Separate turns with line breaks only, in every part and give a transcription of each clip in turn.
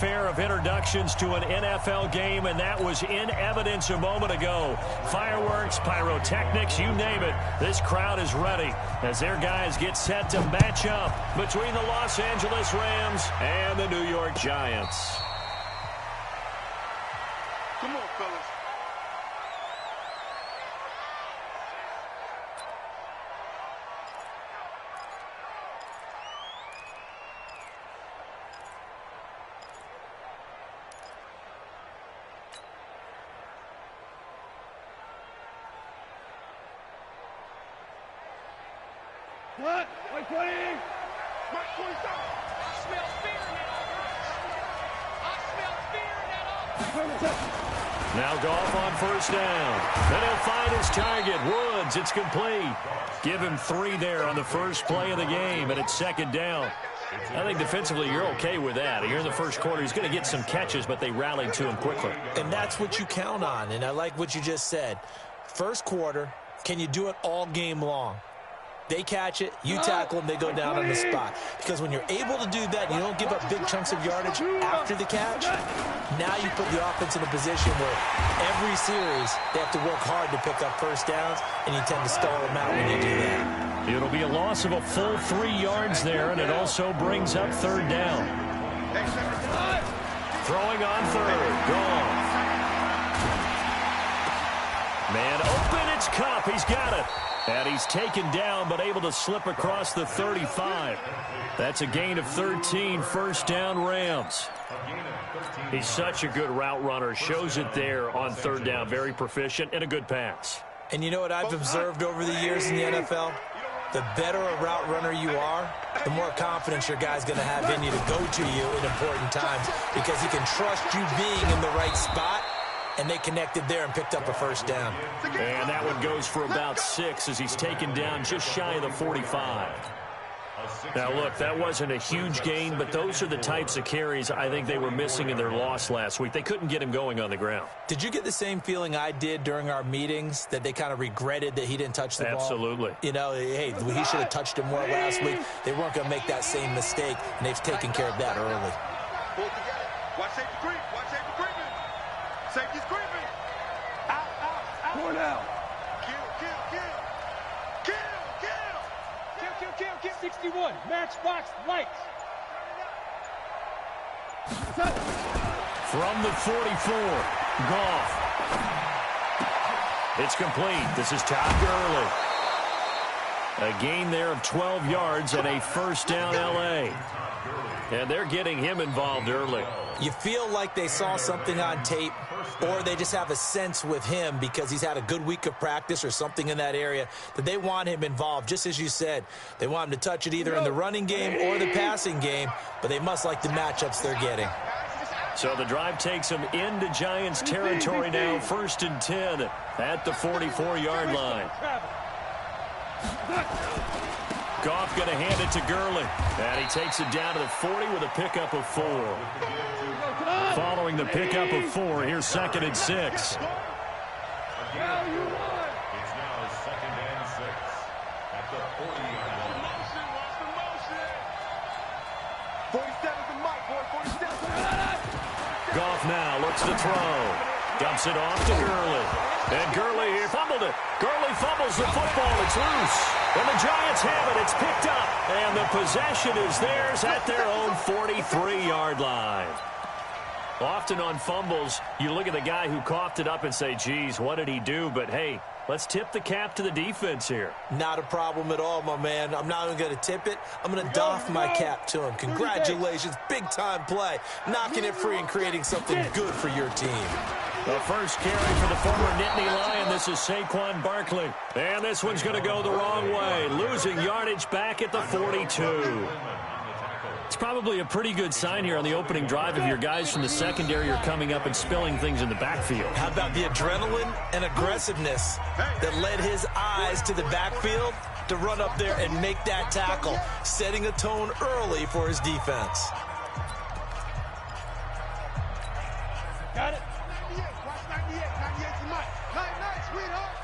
Fair of introductions to an NFL game, and that was in evidence a moment ago. Fireworks, pyrotechnics, you name it. This crowd is ready as their guys get set to match up between the Los Angeles Rams and the New York Giants.
Come on, fellas.
What? 120!
Mark 27!
I smell fear in that offense.
Now Goff on first down. Then he'll find his target. Woods, it's complete. Give him 3 there on the first play of the game, and it's second down. I think defensively you're okay with that. Here in the first quarter, he's going to get some catches, but they rallied to him quickly.
And that's what you count on, and I like what you just said. First quarter, can you do it all game long? They catch it, you tackle them, they go down on the spot. Because when you're able to do that, you don't give up big chunks of yardage after the catch, now you put the offense in a position where every series they have to work hard to pick up first downs, and you tend to stall them out when you do that.
It'll be a loss of a full 3 yards there, and it also brings up third down. Throwing on third, Goff. Man open, it's Kupp, he's got it. And he's taken down, but able to slip across the 35. That's a gain of 13, first down Rams. He's such a good route runner. Shows it there on third down. Very proficient and a good pass.
And you know what I've observed over the years in the NFL? The better a route runner you are, the more confidence your guy's going to have in you to go to you in important times because he can trust you being in the right spot. And they connected there and picked up a first down.
And that one goes for about 6 as he's taken down just shy of the 45. Now, look, that wasn't a huge gain, but those are the types of carries I think they were missing in their loss last week. They couldn't get him going on the ground.
Did you get the same feeling I did during our meetings, that they kind of regretted that he didn't touch the ball?
Absolutely.
You know, hey, he should have touched him more last week. They weren't going to make that same mistake, and they've taken care of that early.
Pull together. Watch safety creep. Watch safety creeping. Safety's creeping. Out, out, out.
Four down.
Kill, kill, kill. Kill, kill.
Kill, kill, kill, kill. 61. Matchbox lights.
From the 44, Goff. It's complete. This is Todd Gurley. A gain there of 12 yards and a first down L.A. And they're getting him involved early.
You feel like they saw something on tape, or they just have a sense with him because he's had a good week of practice or something in that area that they want him involved. Just as you said, they want him to touch it either in the running game or the passing game, but they must like the matchups they're getting.
So the drive takes him into Giants territory now, 1st and 10 at the 44-yard line. Goff going to hand it to Gurley. And he takes it down to the 40 with a pickup of 4. Following the pickup of 4, here's 2nd and 6.
It's now 2nd and 6 at the 40-yard line. 47's the mic, boy. 47.
Goff now looks to throw. Dumps it off to Gurley. And Gurley here fumbled it. Gurley fumbles the football. It's loose. And the Giants have it. It's picked up. And the possession is theirs at their own 43-yard line. Often on fumbles, you look at the guy who coughed it up and say, geez, what did he do? But, hey, let's tip the cap to the defense here.
Not a problem at all, my man. I'm not even going to tip it. I'm going to doff my cap to him. Congratulations. Big-time play. Knocking it free and creating something good for your team.
The first carry for the former Nittany Lion. This is Saquon Barkley. And this one's going to go the wrong way. Losing yardage back at the 42. It's probably a pretty good sign here on the opening drive if your guys from the secondary are coming up and spilling things in the backfield.
How about the adrenaline and aggressiveness that led his eyes to the backfield to run up there and make that tackle, setting a tone early for his defense.
Got it.
98. Watch 98. 98's the mic. Night, night, sweetheart.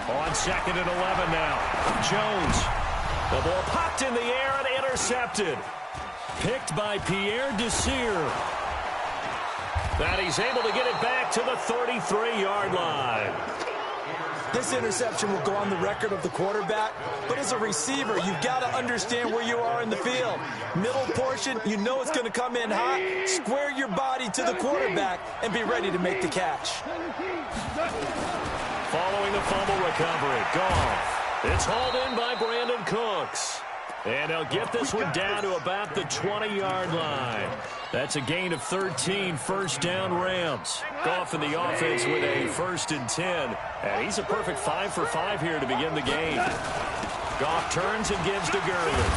On 2nd and 11 now. Jones. The ball popped in the air and intercepted. Picked by Pierre Desir. And he's able to get it back to the 33-yard line.
This interception will go on the record of the quarterback, but as a receiver, you've got to understand where you are in the field. Middle portion, you know it's going to come in hot. Square your body to the quarterback and be ready to make the catch.
Following the fumble recovery, Goff. It's hauled in by Brandon Cooks. And he'll get this one down to about the 20-yard line. That's a gain of 13, first down Rams. Goff in the offense with a 1st and 10. And he's a perfect 5 for 5 here to begin the game. Goff turns and gives to Gurley.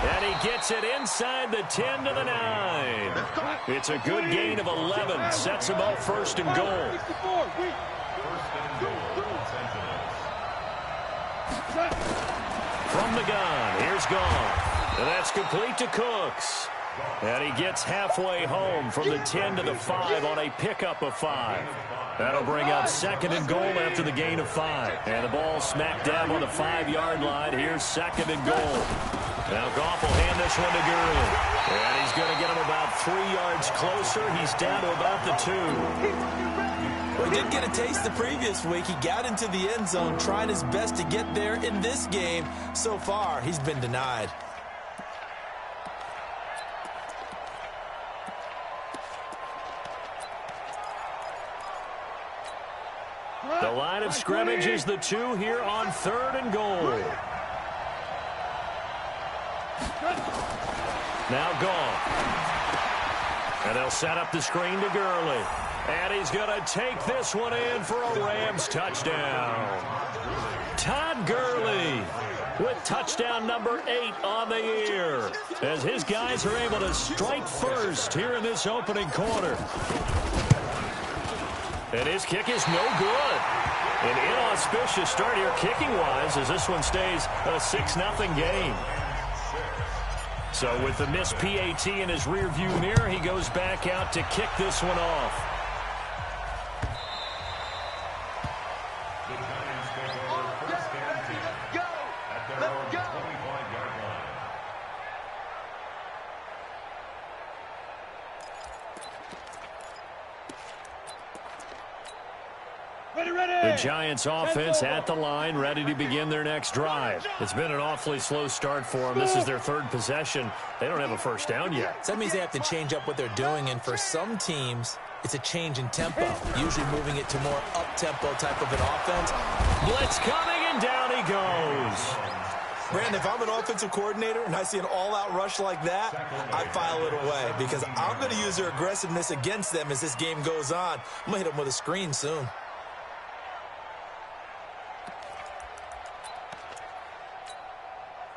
And he gets it inside the 10 to the 9. It's a good gain of 11. Sets him up 1st and goal. From the gun, here's Goff. And that's complete to Cooks. And he gets halfway home from the 10 to the 5 on a pickup of 5. That'll bring up 2nd and goal after the gain of 5. And the ball smacked down on the 5-yard line. Here's 2nd and goal. Now Goff will hand this one to Gurley. And he's going to get him about 3 yards closer. He's down to about the 2.
Well, he did get a taste the previous week. He got into the end zone trying his best to get there in this game. So far, he's been denied.
The line of scrimmage is the 2 here on 3rd and goal. Now Goff. And they'll set up the screen to Gurley. And he's going to take this one in for a Rams touchdown. Todd Gurley with touchdown number 8 on the year, as his guys are able to strike first here in this opening quarter. And his kick is no good. An inauspicious start here kicking-wise, as this one stays a 6-0 game. So with the missed PAT in his rearview mirror, he goes back out to kick this one off. The Giants offense at the line, ready to begin their next drive. It's been an awfully slow start for them. This is their 3rd possession. They don't have a first down yet.
So that means they have to change up what they're doing, and for some teams, it's a change in tempo, usually moving it to more up-tempo type of an offense.
Blitz coming, and down he goes.
Brandon, if I'm an offensive coordinator and I see an all-out rush like that, I file it away because I'm going to use their aggressiveness against them as this game goes on. I'm going to hit them with a screen soon.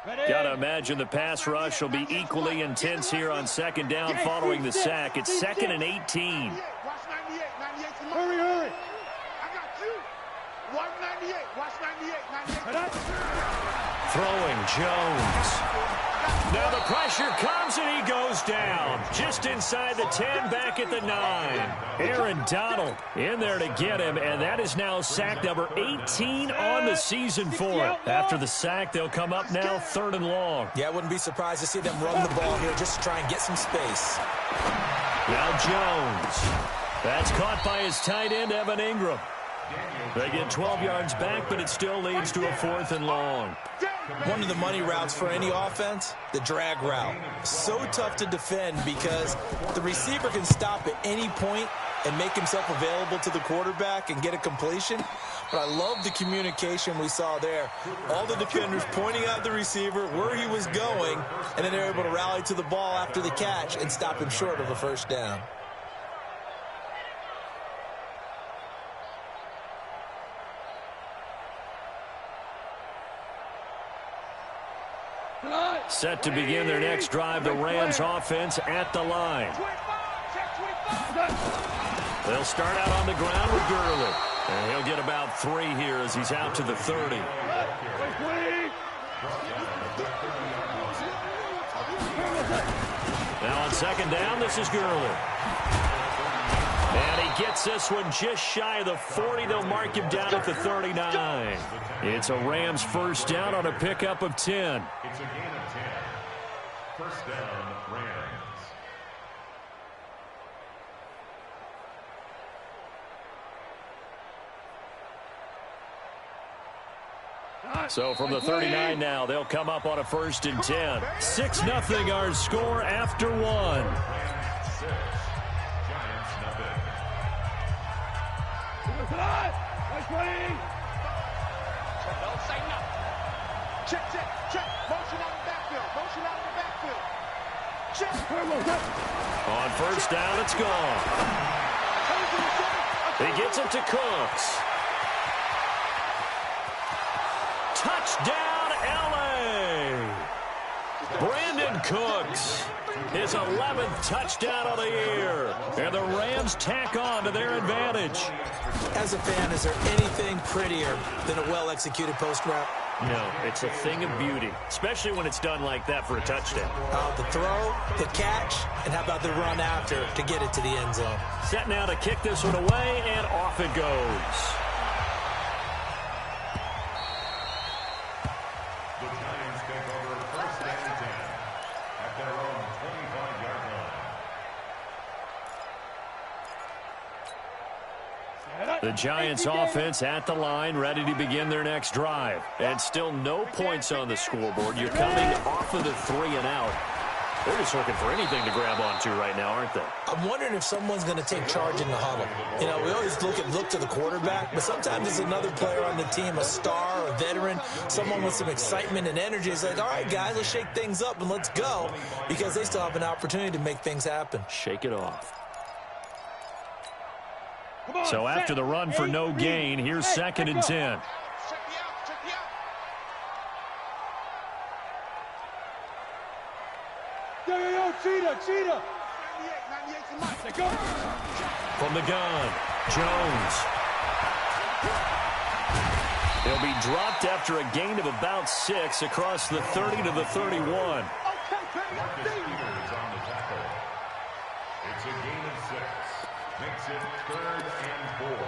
Got to imagine the pass rush will be equally intense here on 2nd down following the sack. It's 2nd and 18.
Watch 98. 98's the
Hurry, hurry.
I got you. Watch 98. Watch 98. 98.
Throwing Jones. Now the pressure comes and he goes down. Just inside the 10, back at the 9. Aaron Donald in there to get him, and that is now sack number 18 on the season for him. After the sack, they'll come up now 3rd and long.
Yeah, I wouldn't be surprised to see them run the ball here just to try and get some space.
Now Jones. That's caught by his tight end, Evan Ingram. They get 12 yards back, but it still leads to a 4th and long.
One of the money routes for any offense, the drag route. So tough to defend because the receiver can stop at any point and make himself available to the quarterback and get a completion. But I love the communication we saw there. All the defenders pointing out the receiver where he was going, and then they're able to rally to the ball after the catch and stop him short of a 1st down.
Set to begin their next drive, the Rams offense at the line. They'll start out on the ground with Gurley. And he'll get about 3 here as he's out to the 30. Now on 2nd down, this is Gurley. And he gets this one just shy of the 40. They'll mark him down at the 39. It's a Rams first down on a pickup of 10.
It's a gain of 10. First down, Rams.
So from the 39 now, they'll come up on a 1st and 10. 6-0 our score after 1.
Rams 6, Giants nothing.
Don't say nothing.
Check, check, check. Motion out of the backfield. Motion out of the backfield. Check.
On 1st down, it's gone. He gets it to Cooks. Touchdown, L.A. Brandon Cooks, his 11th touchdown of the year. And the Rams tack on to their advantage.
As a fan, is there anything prettier than a well-executed post route?
No, it's a thing of beauty, especially when it's done like that for a touchdown.
The throw, the catch, and how about the run after to get it to the end zone?
Set now to kick this one away, and off it goes.
The Giants take over 1st and 10 at their own 25-yard line.
The Giants offense at the line, ready to begin their next drive. And still no points on the scoreboard. You're coming off of the 3 and out. They're just looking for anything to grab onto right now, aren't they?
I'm wondering if someone's going to take charge in the huddle. You know, we always look to the quarterback, but sometimes it's another player on the team, a star, a veteran, someone with some excitement and energy. It's like, all right, guys, let's shake things up and let's go, because they still have an opportunity to make things happen.
Shake it off. So after the run for no gain, here's 2nd and 10.
Check the out. Check the out.
Yo, cheetah.
98 to Mike.
Go.
From the gun, Jones. He'll be dropped after a gain of about 6 across the 30 to the 31.
Marcus Peters on the tackle. It's a gain of 6. Makes it 3rd and 4.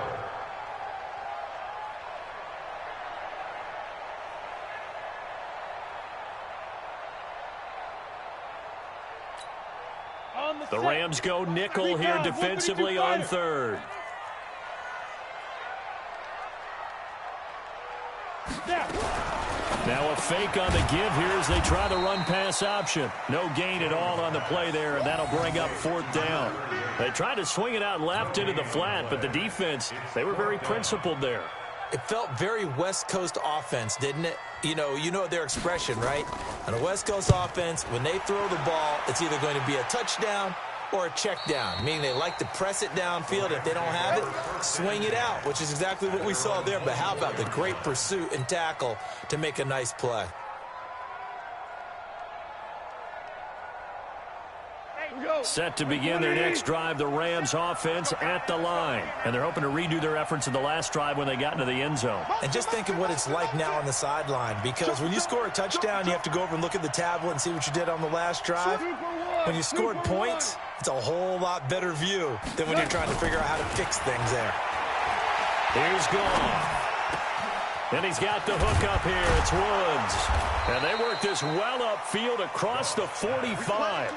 The Rams go nickel here defensively on 3rd. Now a fake on the give here as they try the run-pass option. No gain at all on the play there, and that'll bring up 4th down. They tried to swing it out left into the flat, but the defense, they were very principled there.
It felt very West Coast offense, didn't it? You know their expression, right? On a West Coast offense, when they throw the ball, it's either going to be a touchdown or a check down, meaning they like to press it downfield. If they don't have it, swing it out, which is exactly what we saw there. But how about the great pursuit and tackle to make a nice play?
Set to begin their next drive, the Rams offense at the line. And they're hoping to redo their efforts in the last drive when they got into the end zone.
And just think of what it's like now on the sideline, because when you score a touchdown, you have to go over and look at the tablet and see what you did on the last drive. When you scored points, it's a whole lot better view than when you're trying to figure out how to fix things there.
Here's Goff. And he's got the hook up here. It's Woods. And they work this well upfield across the 45.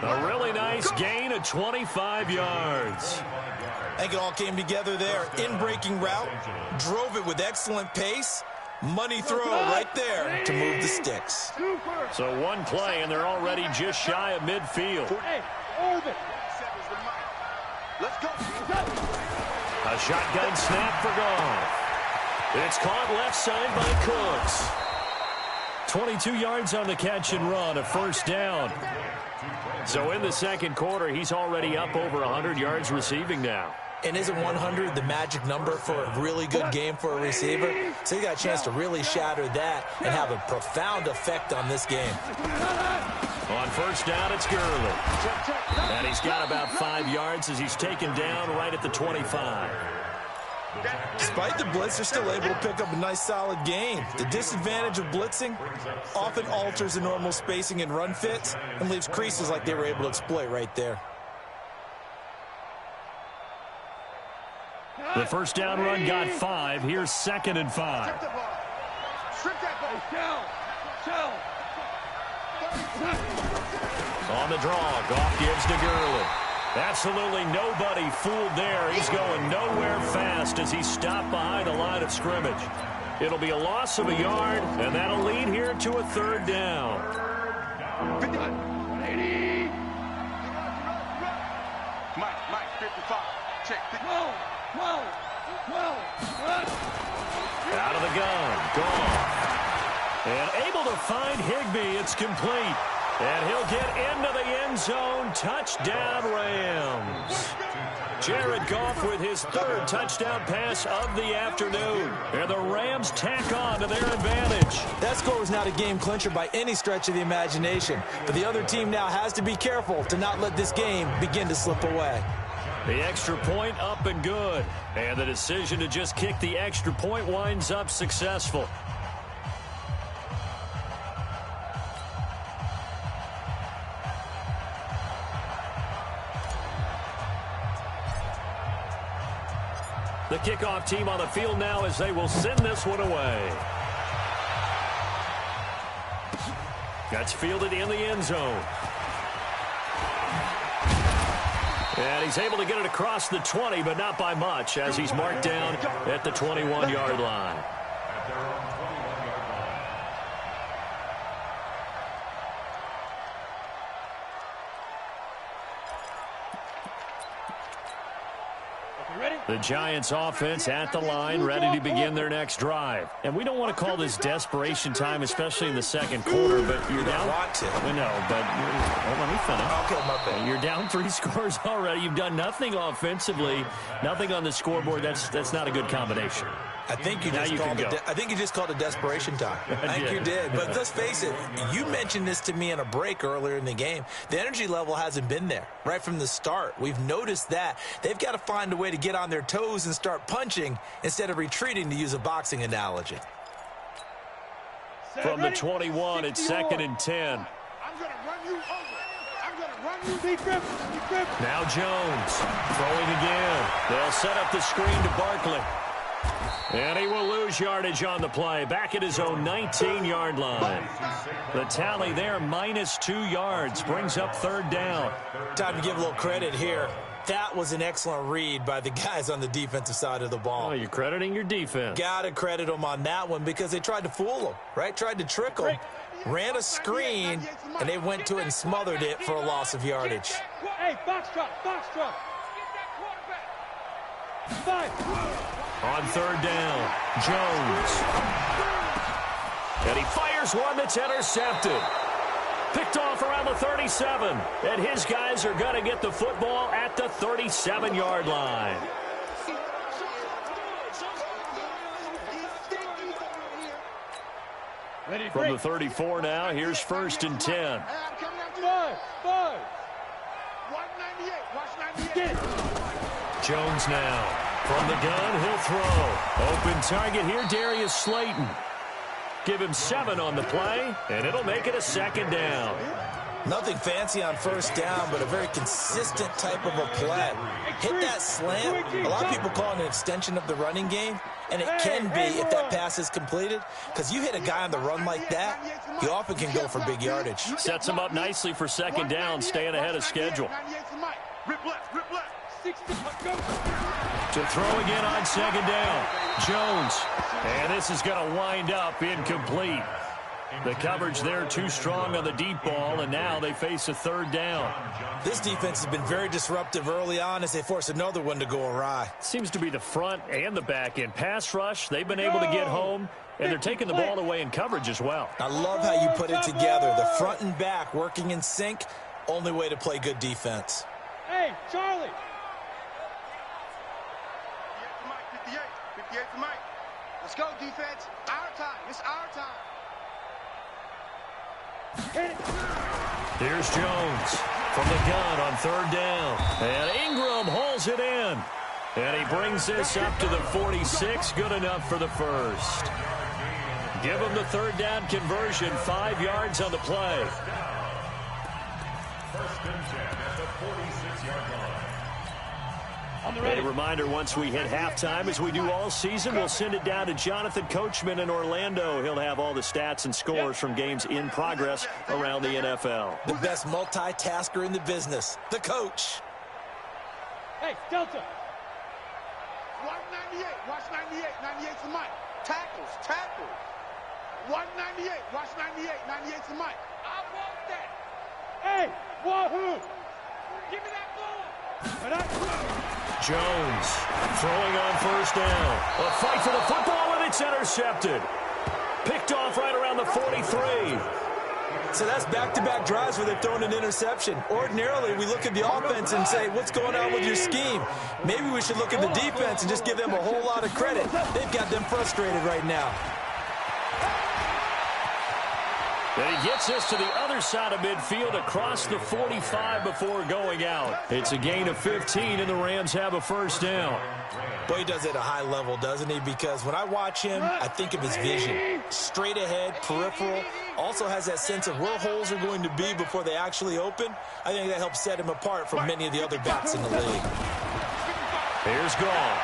A really nice gain of 25 yards.
I think it all came together there. In-breaking route, drove it with excellent pace. Money throw right there to move the sticks.
So one play, and they're already just shy of midfield.
Let's go.
A shotgun snap for Goff. It's caught left side by Cooks. 22 yards on the catch and run, a 1st down. So in the 2nd quarter, he's already up over 100 yards receiving now.
And isn't 100 the magic number for a really good game for a receiver? So he got a chance to really shatter that and have a profound effect on this game.
On 1st down, it's Gurley. And he's got about 5 yards as he's taken down right at the 25.
Despite the blitz, they're still able to pick up a nice solid gain. The disadvantage of blitzing often alters the normal spacing and run fits and leaves creases like they were able to exploit right there.
The first down run got 5. Here's 2nd and 5. On the draw, Goff gives to Gurley. Absolutely nobody fooled there. He's going nowhere fast as he's stopped behind the line of scrimmage. It'll be a loss of a yard, and that'll lead here to a 3rd down.
80. Mike, 55. Check. Whoa.
Out of the gun, Goff. And able to find Higbee. It's complete. And he'll get into the end zone. Touchdown, Rams. Jared Goff with his 3rd touchdown pass of the afternoon. And the Rams tack on to their advantage.
That score was not a game clincher by any stretch of the imagination. But the other team now has to be careful to not let this game begin to slip away.
The extra point up and good. And the decision to just kick the extra point winds up successful. The kickoff team on the field now as they will send this one away. That's fielded in the end zone. And he's able to get it across the 20, but not by much, as he's marked down at the 21-yard line. The Giants offense at the line, ready to begin their next drive. And we don't want to call this desperation time, especially in the 2nd quarter, but you're down. We know, but let me finish.
Okay, my bad.
You're down 3 scores already. You've done nothing offensively, nothing on the scoreboard. That's not a good combination.
I think you just called it desperation time. I think you did. But let's face it, you mentioned this to me in a break earlier in the game. The energy level hasn't been there right from the start. We've noticed that. They've got to find a way to get on their toes and start punching instead of retreating, to use a boxing analogy.
From the 21, it's 2nd and 10.
I'm going to run you over. I'm going to run you. Defense.
Now Jones throwing again. They'll set up the screen to Barkley. And he will lose yardage on the play. Back at his own 19-yard line. The tally there, -2 yards. Brings up 3rd down.
Time to give a little credit here. That was an excellent read by the guys on the defensive side of the ball.
Oh, you're crediting your defense.
Got to credit them on that one because they tried to fool them, right? Tried to trick them. Ran a screen, and they went to it and smothered it for a loss of yardage.
Hey, box drop.
On 3rd down, Jones. And he fires one that's intercepted. Picked off around the 37. And his guys are going to get the football at the 37-yard line. From the 34 now, here's 1st and 10.
Five. 198.
Jones now. From the gun, he'll throw. Open target here, Darius Slayton. Give him 7 on the play, and it'll make it a 2nd down.
Nothing fancy on 1st down, but a very consistent type of a play. Hit that slant. A lot of people call it an extension of the running game, and it can be if that pass is completed, because you hit a guy on the run like that, he often can go for big yardage.
Sets him up nicely for 2nd down, staying ahead of schedule.
Rip left. 60.
To throw again on 2nd down. Jones. And this is going to wind up incomplete. The coverage there too strong on the deep ball, and now they face a 3rd down.
This defense has been very disruptive early on as they force another one to go awry.
Seems to be the front and the back end. Pass rush, they've been able to get home, and they're taking the ball away in coverage as well.
I love how you put it together. The front and back working in sync, only way to play good defense.
Hey, Charlie.
58 for Mike. Let's go, defense. Our time. It's our time.
Here's Jones from the gun on 3rd down. And Ingram hauls it in. And he brings this up to the 46. Good enough for the 1st. Give him the 3rd down conversion. 5 yards on the play.
1st and 10 at the 46-yard line.
A reminder, once we hit halftime, as we do all season, we'll send it down to Jonathan Coachman in Orlando. He'll have all the stats and scores from games in progress around the NFL.
The best multitasker in the business, the coach.
Hey, Delta.
Watch 98. Watch 98. 98's the mic. Tackles. 198. Watch 98. 98's the mic. I want that.
Hey, wahoo. Give me that ball.
Jones throwing on first down. A fight for the football, and it's intercepted. Picked off right around the 43.
So that's back-to-back drives where they've thrown an interception. Ordinarily, we look at the offense and say, what's going on with your scheme? Maybe we should look at the defense and just give them a whole lot of credit. They've got them frustrated right now.
And he gets us to the other side of midfield across the 45 before going out. It's a gain of 15, and the Rams have a first down.
Boy, he does it at a high level, doesn't he? Because when I watch him, I think of his vision. Straight ahead, peripheral. Also has that sense of where holes are going to be before they actually open. I think that helps set him apart from many of the other backs in the league.
Here's Goff.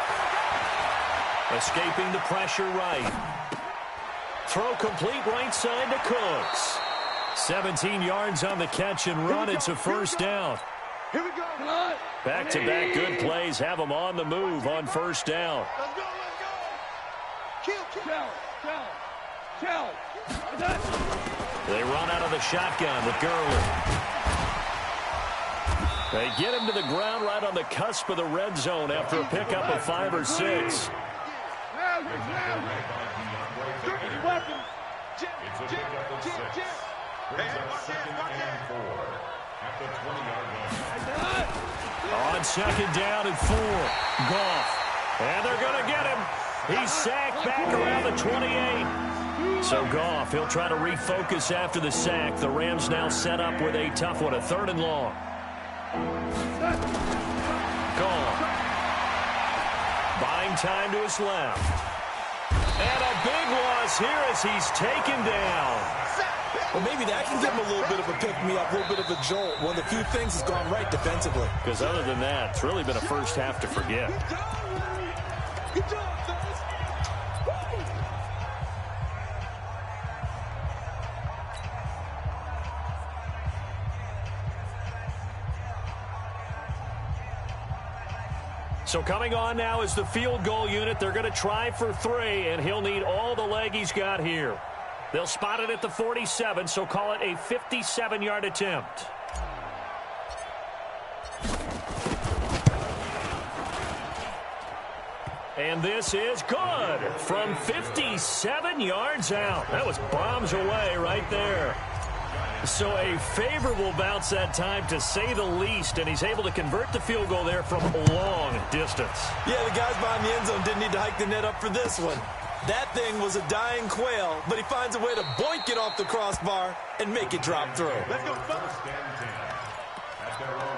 Escaping the pressure right. Throw complete right side to Cooks. 17 yards on the catch and run. It's a first down.
Here we go.
Back-to-back good plays have them on the move on first down.
Let's go. Kill.
They run out of the shotgun with Gurley. They get him to the ground right on the cusp of the red zone after a pickup of 5 or 6.
It's a pickup of 6. Brings up 2nd and 4 at the 20-yard line.
On 2nd down and 4. Goff. And they're going to get him. He's sacked back around the 28. So Goff, he'll try to refocus after the sack. The Rams now set up with a tough one, a 3rd and long. Goff. Buying time to his left. And a big loss here as he's taken down.
Well, maybe that can give him a little bit of a pick-me-up, a little bit of a jolt. One of the few things has gone right defensively.
Because other than that, it's really been a first half to forget.
Good job, guys.
So coming on now is the field goal unit. They're going to try for 3, and he'll need all the leg he's got here. They'll spot it at the 47, so call it a 57-yard attempt. And this is good from 57 yards out. That was bombs away right there. So a favorable bounce that time, to say the least, and he's able to convert the field goal there from a long distance.
Yeah, the guys behind the end zone didn't need to hike the net up for this one. That thing was a dying quail, but he finds a way to boink it off the crossbar and make it drop through.
Let's go.
1st and 10 at their own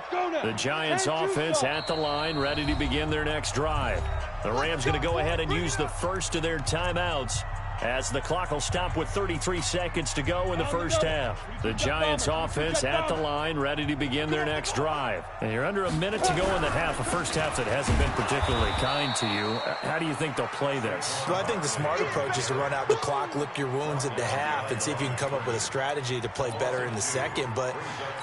25-yard line.
The Giants offense at the line, ready to begin their next drive. The Rams going to go ahead and use the first of their timeouts, as the clock will stop with 33 seconds to go in the first half. The Giants offense at the line, ready to begin their next drive. And you're under a minute to go in the half, a first half that hasn't been particularly kind to you. How do you think they'll play this?
Well, I think the smart approach is to run out the clock, lick your wounds at the half, and see if you can come up with a strategy to play better in the second. But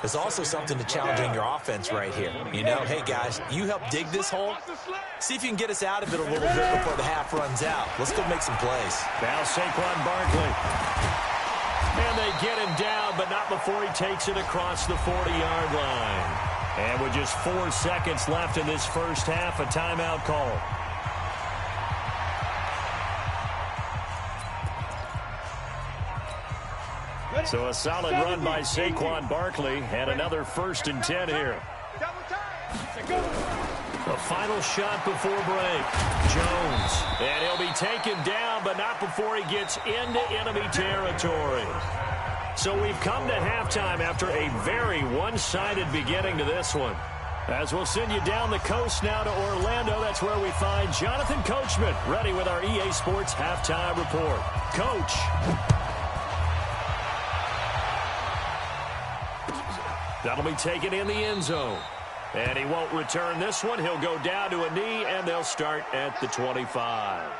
there's also something to challenging your offense right here. You know, hey, guys, you help dig this hole. See if you can get us out of it a little bit before the half runs out. Let's go make some plays.
Now Saquon Barkley. And they get him down, but not before he takes it across the 40-yard line. And with just 4 seconds left in this first half, a timeout call. So a solid run by Saquon Barkley, and another 1st and 10 here. The final shot before break. Jones. And he'll be taken down, but not before he gets into enemy territory. So we've come to halftime after a very one-sided beginning to this one. As we'll send you down the coast now to Orlando, that's where we find Jonathan Coachman, ready with our EA Sports Halftime Report. Coach. That'll be taken in the end zone. And he won't return this one. He'll go down to a knee, and they'll start at the 25.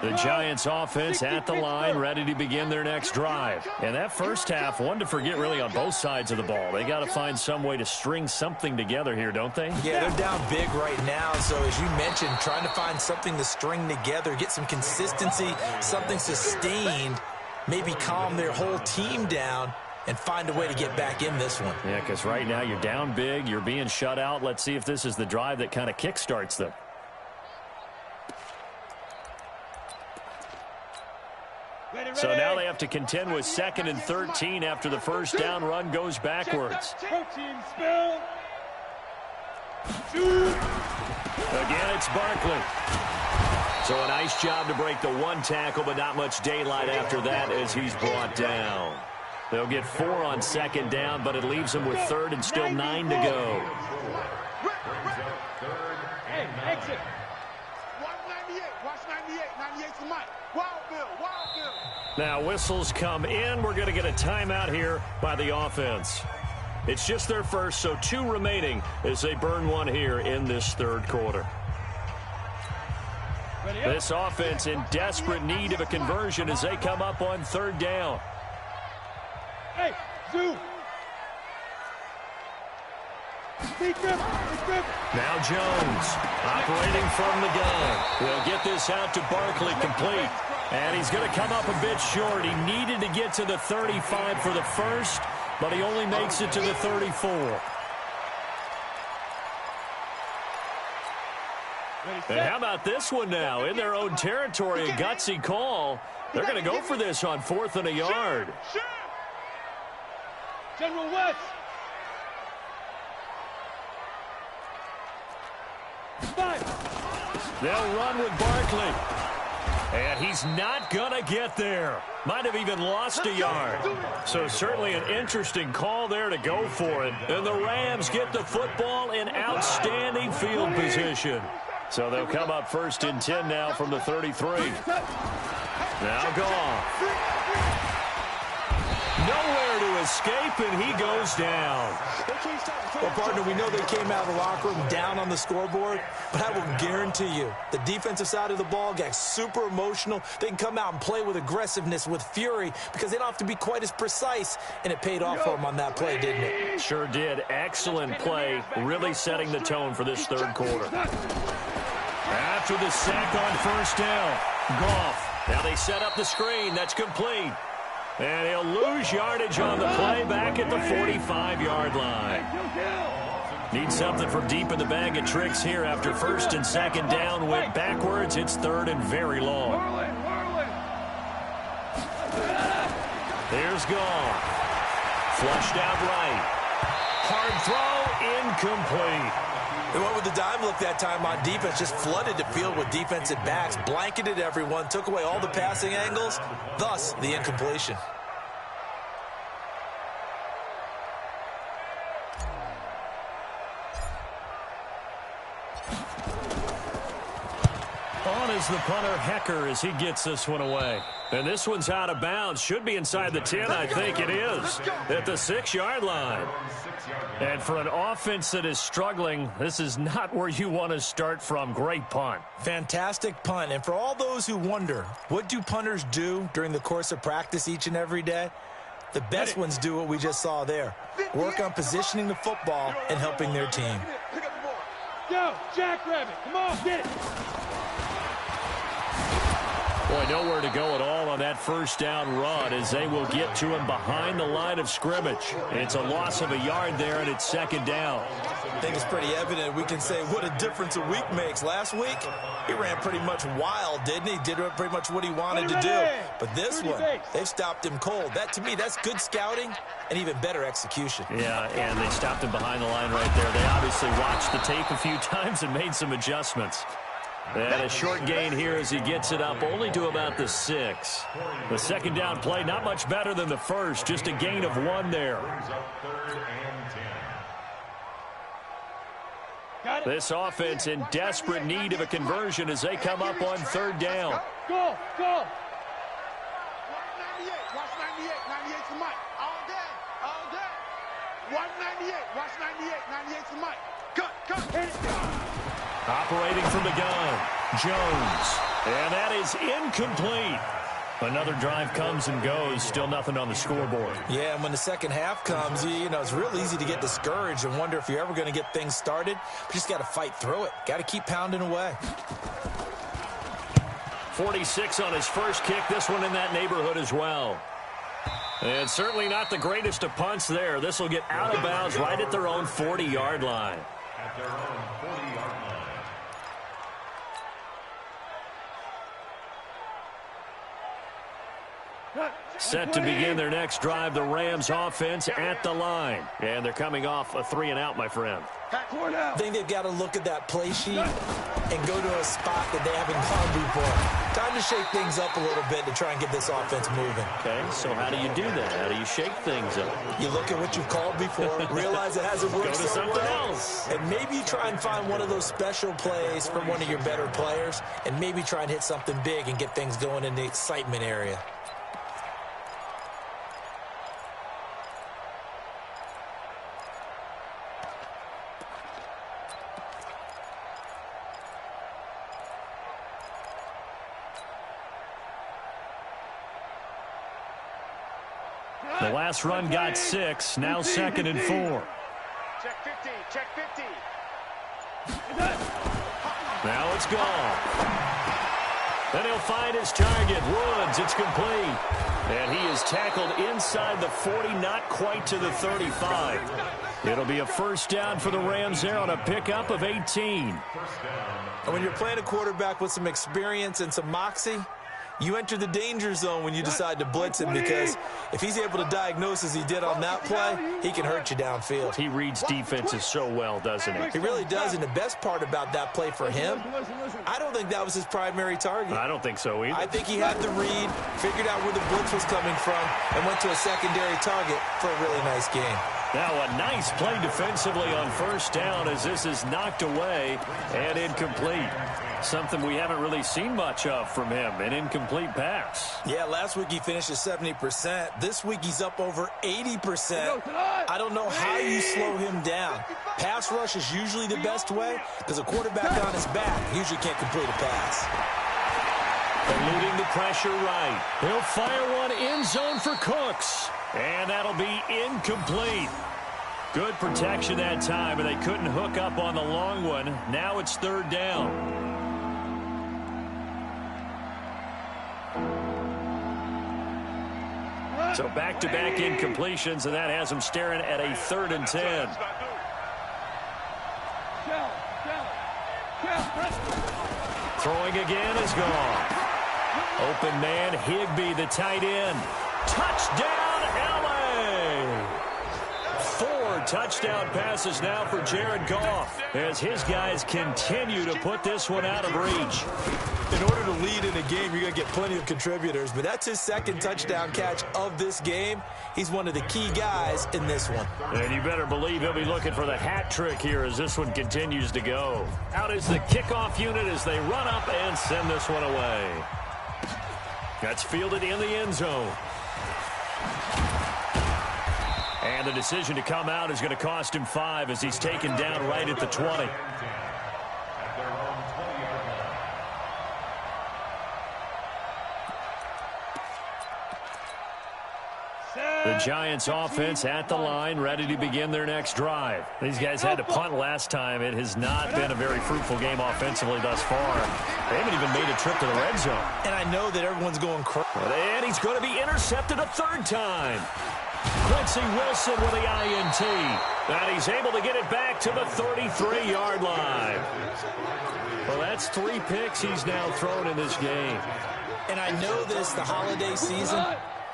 The Giants offense at the line, ready to begin their next drive. And that first half, one to forget really on both sides of the ball. They got to find some way to string something together here, don't they?
Yeah, they're down big right now. So as you mentioned, trying to find something to string together, get some consistency, something sustained, maybe calm their whole team down and find a way to get back in this one.
Yeah, because right now you're down big, you're being shut out. Let's see if this is the drive that kind of kickstarts them. So now they have to contend with 2nd and 13 after the first down run goes backwards.
Protein spill.
Again, it's Barkley. So a nice job to break the one tackle, but not much daylight after that as he's brought down. They'll get 4 on 2nd down, but it leaves them with 3rd and still 9 to go.
Hey, exit.
Watch 98. Watch 98. 98's the mic. Wild Bill. Wild Bill.
Now whistles come in. We're going to get a timeout here by the offense. It's just their first, so 2 remaining as they burn one here in this 3rd quarter. This offense in desperate need of a conversion as they come up on 3rd down.
Hey, Zoo.
Now Jones operating from the gun. They'll get this out to Barkley complete. And he's going to come up a bit short. He needed to get to the 35 for the first, but he only makes it to the 34. And how about this one now? In their own territory, a gutsy call. They're going to go for this on 4th and a yard.
General West.
They'll run with Barkley. And he's not going to get there. Might have even lost a yard. So certainly an interesting call there to go for it. And the Rams get the football in outstanding field position. So they'll come up 1st and 10 now from the 33. Now Goff. Nowhere to escape, and he goes down.
Well, partner, we know they came out of the locker room down on the scoreboard, but I will guarantee you the defensive side of the ball got super emotional. They can come out and play with aggressiveness, with fury, because they don't have to be quite as precise, and it paid off for them on that play, didn't it?
Sure did. Excellent play, really setting the tone for this 3rd quarter. After the sack on 1st down, Goff. Now they set up the screen. That's complete. And he'll lose yardage on the play back at the 45-yard line. Need something from deep in the bag of tricks here after 1st and 2nd down went backwards. It's 3rd and very long. Here's Goff. Flushed out right. Hard throw, incomplete.
They went with the dime look that time on defense, just flooded the field with defensive backs, blanketed everyone, took away all the passing angles, thus the incompletion.
On is the punter, Hecker, as he gets this one away. And this one's out of bounds. Should be inside the 10, I think it is, at the 6-yard line. And for an offense that is struggling, this is not where you want to start from. Great punt.
Fantastic punt. And for all those who wonder, what do punters do during the course of practice each and every day? The best ones do what we just saw there. Work on positioning the football and helping their team.
Go, Jackrabbit. Come on, get it.
Boy, nowhere to go at all on that 1st down run as they will get to him behind the line of scrimmage. It's a loss of a yard there, and it's 2nd down.
I think it's pretty evident. We can say what a difference a week makes. Last week, he ran pretty much wild, didn't he? Did pretty much what he wanted to do. But this one, they've stopped him cold. That, to me, that's good scouting and even better execution.
Yeah, and they stopped him behind the line right there. They obviously watched the tape a few times and made some adjustments. And a short gain here as he gets it up only to about the 6. The 2nd down play, not much better than the first, just a gain of 1 there. This offense in desperate need of a conversion as they come up on 3rd down.
Go, go.
198. Watch 98. 98's the mic. All day. All day. 198. Watch 98. 98's the mic. Cut. Hit it.
Operating from the gun, Jones. And that is incomplete. Another drive comes and goes. Still nothing on the scoreboard.
Yeah, and when the second half comes, you know, it's real easy to get discouraged and wonder if you're ever going to get things started. But you just got to fight through it. Got to keep pounding away.
46 on his first kick. This one in that neighborhood as well. And certainly not the greatest of punts there. This will get out of bounds right at their own 40-yard line.
At their own 40-yard line.
Set to begin their next drive, the Rams offense at the line. And they're coming off a 3-and-out, my friend.
I think they've got to look at that play sheet and go to a spot that they haven't gone before. Time to shake things up a little bit to try and get this offense moving.
Okay, so how do you do that? How do you shake things up?
You look at what you've called before, realize it hasn't worked
Go to
so
something
well,
else.
and maybe try and find one of those special plays from one of your better players, and maybe try and hit something big and get things going in the excitement area.
The last run got 6, now 2nd and 4.
Check 50. Check 50.
Now it's gone. Then he'll find his target. Woods, it's complete. And he is tackled inside the 40, not quite to the 35. It'll be a first down for the Rams there on a pickup of 18.
And when you're playing a quarterback with some experience and some moxie, you enter the danger zone when you decide to blitz him, because if he's able to diagnose as he did on that play, he can hurt you downfield.
He reads defenses so well, doesn't he?
He really does, and the best part about that play for him, I don't think that was his primary target.
I don't think so either.
I think he had the read, figured out where the blitz was coming from, and went to a secondary target for a really nice game.
Now a nice play defensively on first down as this is knocked away and incomplete. Something we haven't really seen much of from him, an incomplete pass.
Yeah, last week he finished at 70%. This week he's up over 80%. I don't know how you slow him down. Pass rush is usually the best way, because a quarterback on his back usually can't complete a pass.
Eluding the pressure right. He'll fire one end zone for Cooks. And that'll be incomplete. Good protection that time, and they couldn't hook up on the long one. Now it's 3rd down. So back-to-back incompletions, and that has them staring at a 3rd and 10. Throwing again is gone. Open man, Higbee, the tight end. Touchdown, LA! 4 touchdown passes now for Jared Goff as his guys continue to put this one out of reach.
In order to lead in a game, you're going to get plenty of contributors, but that's his 2nd touchdown catch of this game. He's one of the key guys in this one.
And you better believe he'll be looking for the hat trick here as this one continues to go. Out is the kickoff unit as they run up and send this one away. That's fielded in the end zone. And the decision to come out is going to cost him 5 as he's taken down right at the 20. The Giants offense at the line, ready to begin their next drive. These guys had to punt last time. It has not been a very fruitful game offensively thus far. They haven't even made a trip to the red zone.
And I know that everyone's going crazy.
And he's going to be intercepted a 3rd time. Quincy Wilson with the INT. And he's able to get it back to the 33-yard line. Well, that's 3 picks he's now thrown in this game.
And I know this, the holiday season,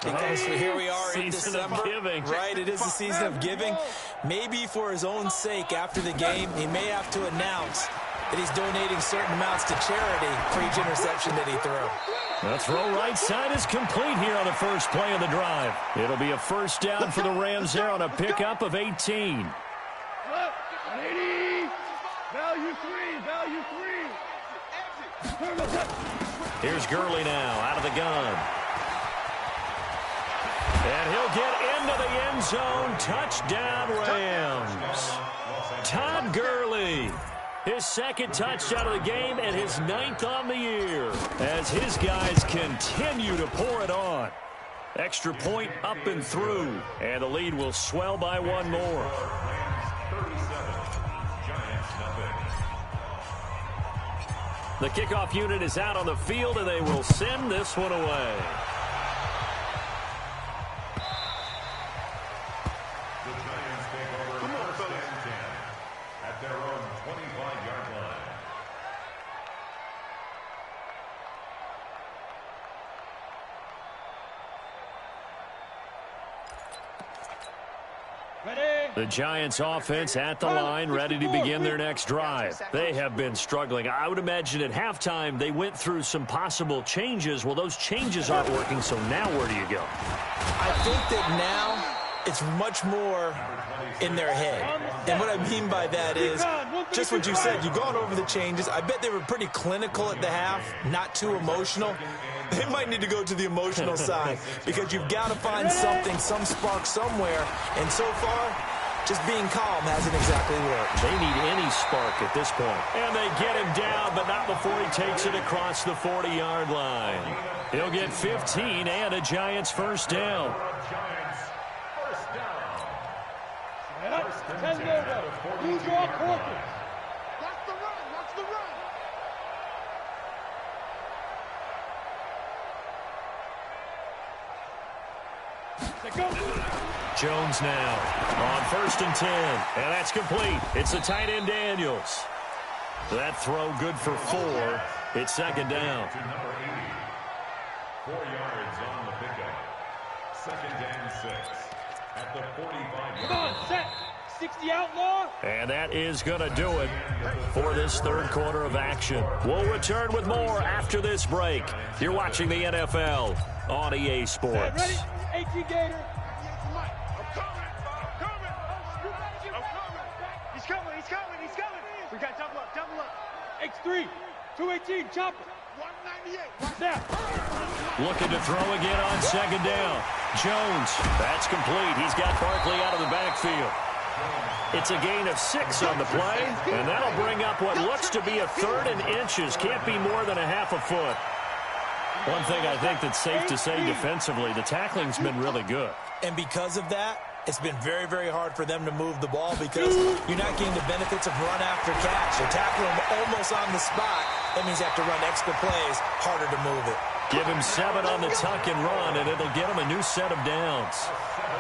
because here we are in December, right? It is the season of giving. Maybe for his own sake, after the game, he may have to announce that he's donating certain amounts to charity for each interception that he threw.
The throw right side is complete here on the first play of the drive. It'll be a first down for the Rams there on a pickup of 18.
Value 3, value 3.
Here's Gurley now out of the gun. And he'll get into the end zone. Touchdown, Rams. Todd Gurley. His second touchdown of the game and his 9th on the year as his guys continue to pour it on. Extra point up and through, and the lead will swell by one more. The kickoff unit is out on the field, and they will send this one away.
The Giants take over first and 10 at their own 25-yard line.
The Giants offense at the line, ready to begin their next drive. They have been struggling. I would imagine at halftime they went through some possible changes. Well, those changes aren't working, so now where do you go?
I think that now it's much more in their head. And what I mean by that is just what you said. You've gone over the changes. I bet they were pretty clinical at the half, not too emotional. They might need to go to the emotional side because you've got to find something, some spark somewhere. And so far, just being calm hasn't exactly worked.
They need any spark at this point. And they get him down, but not before he takes it across the 40-yard line. He'll get 15 and a Giants first down.
Use your quarter. Watch the run. Watch the run.
Jones now on 1st and 10. And that's complete. It's the tight end Daniels. That throw good for 4. It's second down.
To number 80. 4 yards on the pickup. 2nd and 6 at the 45-yard line.
Come on, set. 60 outlaw.
And that is going to do it for this third quarter of action. We'll return with more after this break. You're watching the NFL on EA Sports.
Ready? 18 Gator. He's coming. We got double up. X3, 218, chopper. 198. Watch that.
Looking to throw again on second down. Jones, that's complete. He's got Barkley out of the backfield. It's a gain of 6 on the play, and that'll bring up what looks to be a 3rd and inches. Can't be more than a half a foot. One thing I think that's safe to say defensively, the tackling's been really good.
And because of that, it's been very, very hard for them to move the ball because you're not getting the benefits of run after catch. They're tackling them almost on the spot. That means you have to run extra plays, harder to move it.
Give him 7 on the tuck and run, and it'll get him a new set of downs.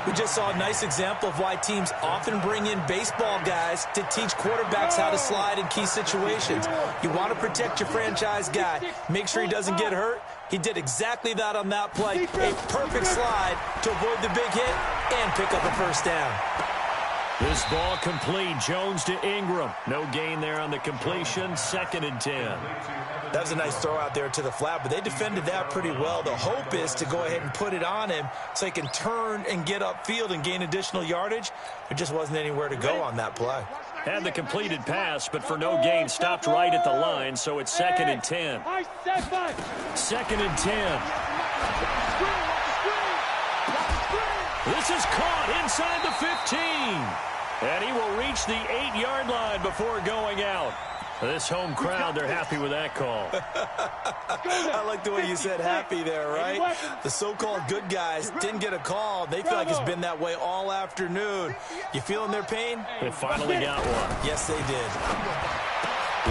We just saw a nice example of why teams often bring in baseball guys to teach quarterbacks how to slide in key situations. You want to protect your franchise guy. Make sure he doesn't get hurt. He did exactly that on that play. A perfect slide to avoid the big hit and pick up a first down.
This ball complete. Jones to Ingram. No gain there on the completion. 2nd and 10.
That was a nice throw out there to the flat, but they defended that pretty well. The hope is to go ahead and put it on him so he can turn and get upfield and gain additional yardage. There just wasn't anywhere to go on that play.
Had the completed pass, but for no gain, stopped right at the line, so it's 2nd and 10. 2nd and 10. This is caught inside the 15. And he will reach the 8-yard line before going out. This home crowd, they're happy with that call.
I like the way you said happy there, right? The so-called good guys didn't get a call. They feel like it's been that way all afternoon. You feeling their pain?
They finally got one.
Yes, they did.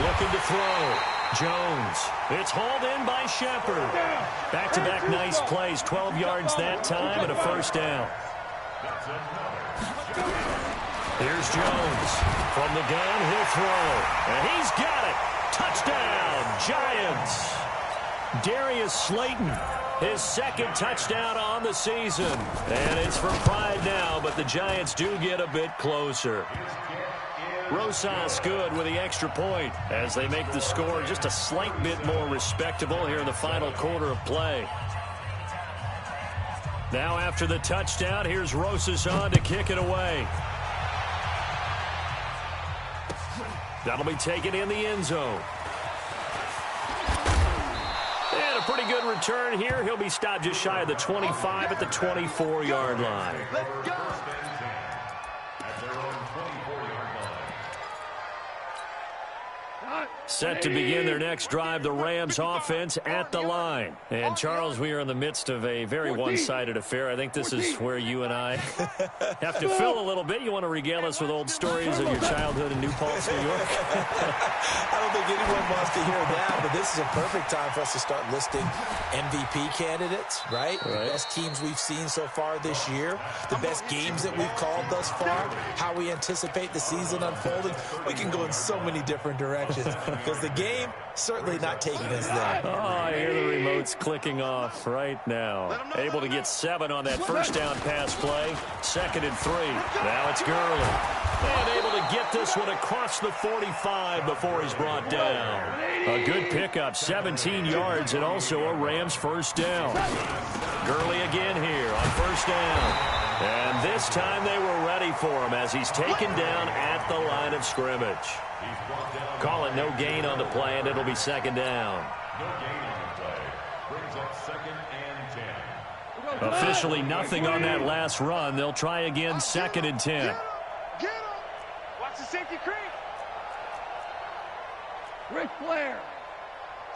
Looking to throw. Jones. It's hauled in by Shepard. Back-to-back nice plays. 12 yards that time and a first down. Here's Jones. From the gun, he'll throw. And he's got it. Touchdown, Giants. Darius Slayton, his 2nd touchdown on the season. And it's for pride now, but the Giants do get a bit closer. Rosas good with the extra point as they make the score just a slight bit more respectable here in the final quarter of play. Now after the touchdown, here's Rosas on to kick it away. That'll be taken in the end zone. And a pretty good return here. He'll be stopped just shy of the 25 at the 24-yard line.
Let's go. At their own 24-yard line.
Set to begin their next drive, the Rams offense at the line. And, Charles, we are in the midst of a very one-sided affair. I think this is where you and I have to fill a little bit. You want to regale us with old stories of your childhood in New Paltz, New York?
I don't think anyone wants to hear that, but this is a perfect time for us to start listing MVP candidates, right? The best teams we've seen so far this year, the best games that we've called thus far, how we anticipate the season unfolding. We can go in so many different directions. Because the game certainly not taking us there.
Oh, I hear the remotes clicking off right now. Able to get 7 on that first down pass play. 2nd and 3. Now it's Gurley. And able to get this one across the 45 before he's brought down. A good pickup, 17 yards, and also a Rams first down. Gurley again here on first down. And this time they were ready for him as he's taken down at the line of scrimmage. Call it no gain on the play, and it'll be 2nd down.
No gain on the play. Brings up 2nd and 10.
Officially nothing on that last run. They'll try again, 2nd and 10.
Get him! Watch the safety creep.
Ric Flair.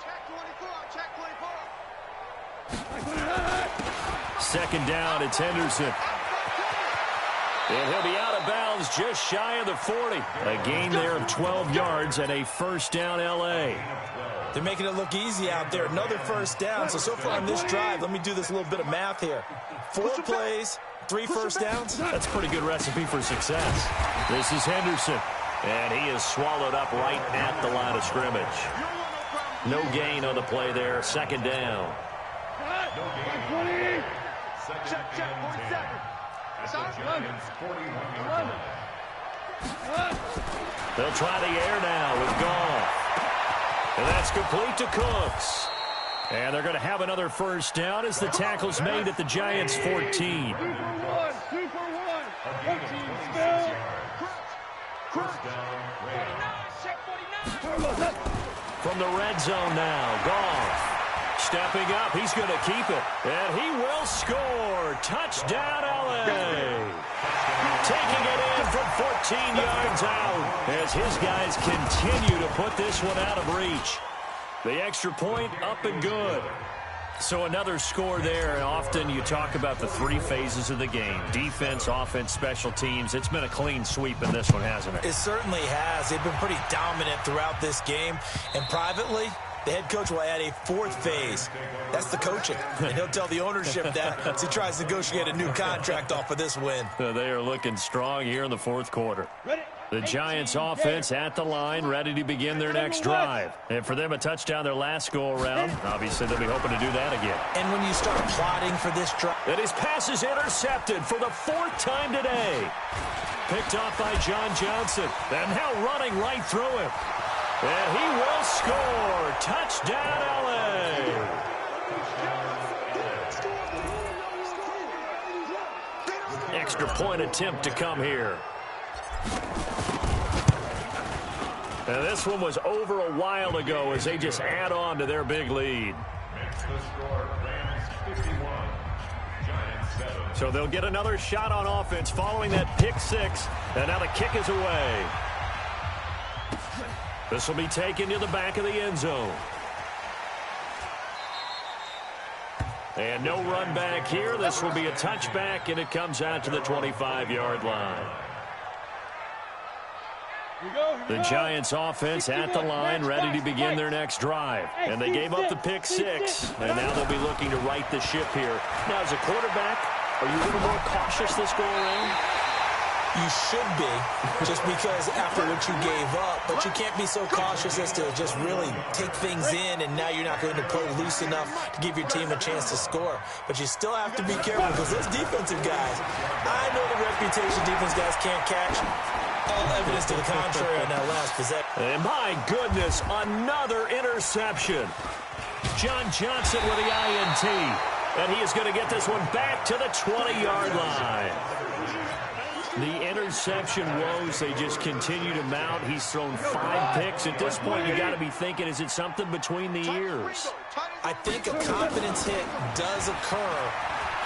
Check 24. Check 24.
2nd down, it's Henderson. And he'll be out of bounds just shy of the 40. A gain there of 12 yards and a first down L.A.
They're making it look easy out there. Another first down. So far on this drive, let me do this little bit of math here. 4 plays, 3 first downs.
That's a pretty good recipe for success. This is Henderson. And he is swallowed up right at the line of scrimmage. No gain on the play there. 2nd down.
Check 47.
They'll try the air now with Goff. And that's complete to Cooks. And they're going to have another first down as the tackle's made at the Giants' 14.
2 for 1. 2 for 1. 14 still.
From the red zone now, Goff. Stepping up, he's going to keep it. And he will score. Touchdown, L.A. Taking it in from 14 yards out as his guys continue to put this one out of reach. The extra point up and good. So another score there, and often you talk about the 3 phases of the game. Defense, offense, special teams. It's been a clean sweep in this one, hasn't it?
It certainly has. They've been pretty dominant throughout this game. And privately, the head coach will add a 4th phase. That's the coaching. And he'll tell the ownership that as he tries to negotiate a new contract off of this win.
They are looking strong here in the 4th quarter. The Giants offense at the line, ready to begin their next drive. And for them, a touchdown their last go-around. Obviously, they'll be hoping to do that again.
And when you start plotting for this drive...
And his pass is intercepted for the 4th time today. Picked off by John Johnson. And now running right through him. And he will score. Touchdown, L.A. Extra point attempt to come here. And this one was over a while ago as they just add on to their big lead. So they'll get another shot on offense following that pick 6. And now the kick is away. This will be taken to the back of the end zone. And no run back here. This will be a touchback, and it comes out to the 25-yard line. The Giants offense at the line, ready to begin their next drive. And they gave up the pick 6, and now they'll be looking to right the ship here. Now, as a quarterback, are you a little more cautious this go-around?
You should be, just because after what you gave up, but you can't be so cautious as to just really take things in, and now you're not going to play loose enough to give your team a chance to score. But you still have to be careful because those defensive guys, I know the reputation defense guys can't catch. All evidence to the contrary on that last possession.
And my goodness, another interception. John Johnson with the INT, and he is going to get this one back to the 20-yard line. The interception woes, they just continue to mount. He's thrown 5 picks. At this point, you got to be thinking, is it something between the ears?
I think a confidence hit does occur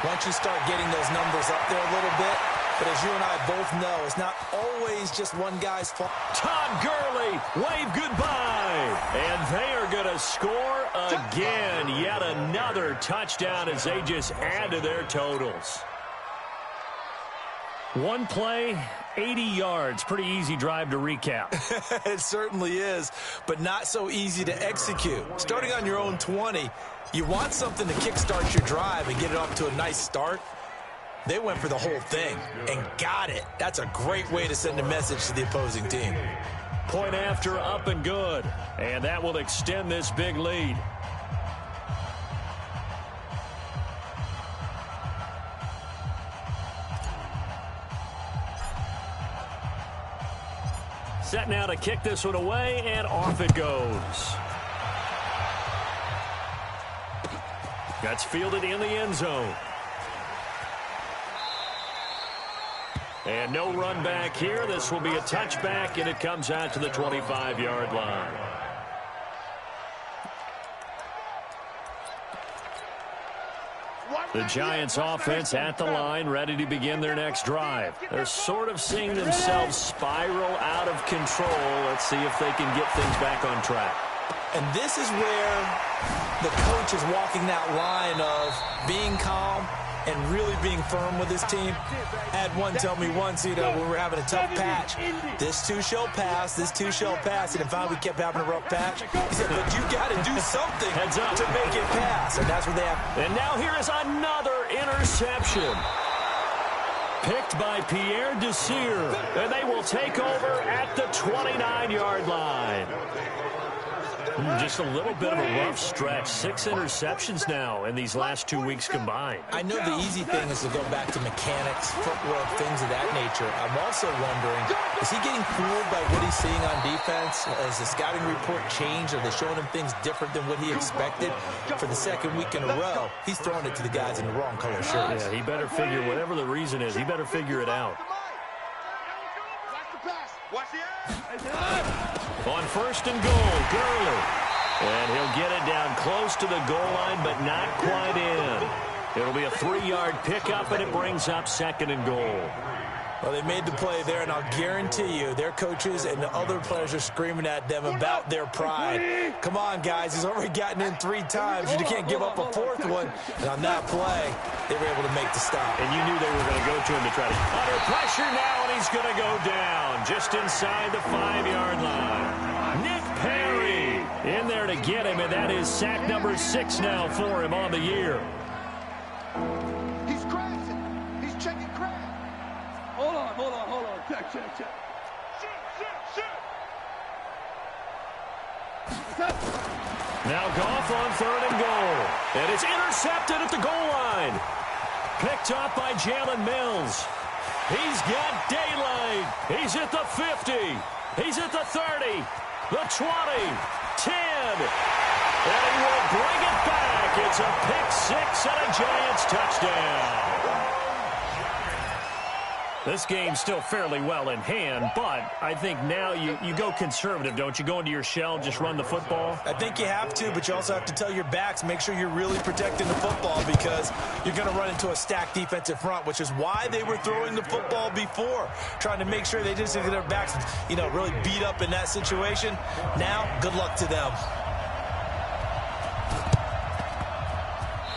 once you start getting those numbers up there a little bit. But as you and I both know, it's not always just one guy's fault.
Todd Gurley, wave goodbye. And they are going to score again. Yet another touchdown as they just add to their totals. One play, 80 yards. Pretty easy drive to recap.
It certainly is, but not so easy to execute. Starting on your own 20, you want something to kickstart your drive and get it off to a nice start. They went for the whole thing and got it. That's a great way to send a message to the opposing team.
Point after, up and good. And that will extend this big lead. Set now to kick this one away, and off it goes. That's fielded in the end zone. And no run back here. This will be a touchback, and it comes out to the 25-yard line. The Giants offense at the line, ready to begin their next drive. They're sort of seeing themselves spiral out of control. Let's see if they can get things back on track.
And this is where the coach is walking that line of being calm and really being firm with his team. I had one tell me once, when we were having a tough patch, this too shall pass, this too shall pass. And if finally we kept having a rough patch, he said, but you got to do something to make it pass. And that's what they have.
And now here is another interception. Picked by Pierre Desir. And they will take over at the 29-yard line. Just a little bit of a rough stretch. 6 interceptions now in these last 2 weeks combined.
I know the easy thing is to go back to mechanics, footwork, things of that nature. I'm also wondering, is he getting fooled by what he's seeing on defense? Has the scouting report changed? Are they showing him things different than what he expected? For the second week in a row, he's throwing it to the guys in the wrong color shirts.
Yeah, he better figure, whatever the reason is, he better figure it out. On first and goal, Gurley. And he'll get it down close to the goal line, but not quite in. It'll be a 3-yard pickup, and it brings up second and goal.
Well, they made the play there, and I'll guarantee you their coaches and the other players are screaming at them about their pride. Come on, guys. He's already gotten in 3 times. You can't give up a 4th one. And on that play, they were able to make the stop.
And you knew they were going to go to him to try to... Under pressure now, and he's going to go down just inside the 5-yard line. Nick Perry in there to get him, and that is sack number 6 now for him on the year.
He's crashing. He's checking crash. Hold on. Check. Shoot.
Now Goff on 3rd and goal. And it's intercepted at the goal line. Picked up by Jalen Mills. He's got daylight. He's at the 50. He's at the 30. The 20. 10. And he will bring it back. It's a pick 6 and a Giants touchdown. This game's still fairly well in hand, but I think now you go conservative, don't you? Go into your shell, just run the football?
I think you have to, but you also have to tell your backs, make sure you're really protecting the football because you're going to run into a stacked defensive front, which is why they were throwing the football before, trying to make sure they didn't get their backs, really beat up in that situation. Now, good luck to them.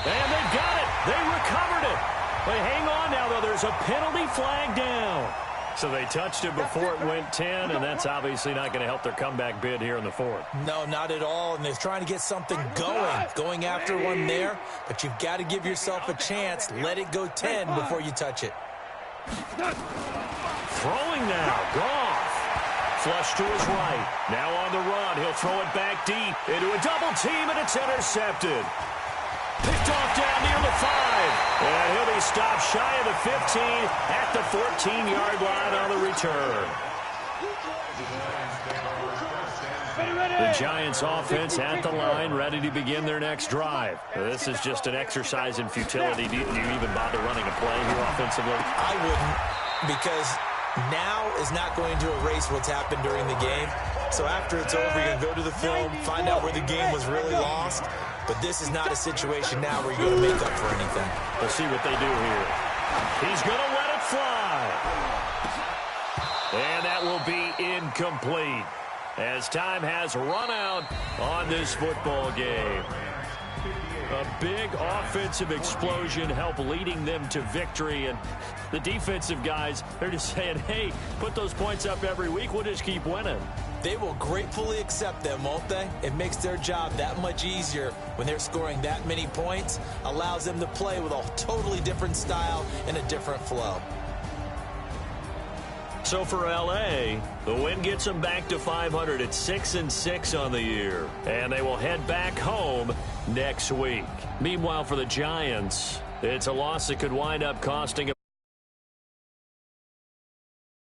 And they got it. They recovered it. But hang on now, though. There's a penalty flag down. So they touched it before it went 10, and that's obviously not going to help their comeback bid here in the 4th.
No, not at all, and they're trying to get something going after one there, but you've got to give yourself a chance. Let it go 10 before you touch it.
Throwing now, Goff. Flush to his right. Now on the run. He'll throw it back deep into a double team, and it's intercepted. Picked off down near the 5. And he'll be stopped shy of the 15 at the 14-yard line on the return. The Giants offense at the line, ready to begin their next drive. This is just an exercise in futility. Do you even bother running a play here offensively?
I wouldn't, because now is not going to erase what's happened during the game. So after it's over, you're going to go to the film, find out where the game was really lost. But this is not a situation now where you're going to make up for anything.
We'll see what they do here. He's going to let it fly. And that will be incomplete as time has run out on this football game. A big offensive explosion helped leading them to victory. And the defensive guys, they're just saying, hey, put those points up every week. We'll just keep winning.
They will gratefully accept them, won't they? It makes their job that much easier when they're scoring that many points. Allows them to play with a totally different style and a different flow.
So for L.A., the win gets them back to 500 at 6-6 on the year. And they will head back home next week. Meanwhile, for the Giants, it's a loss that could wind up costing them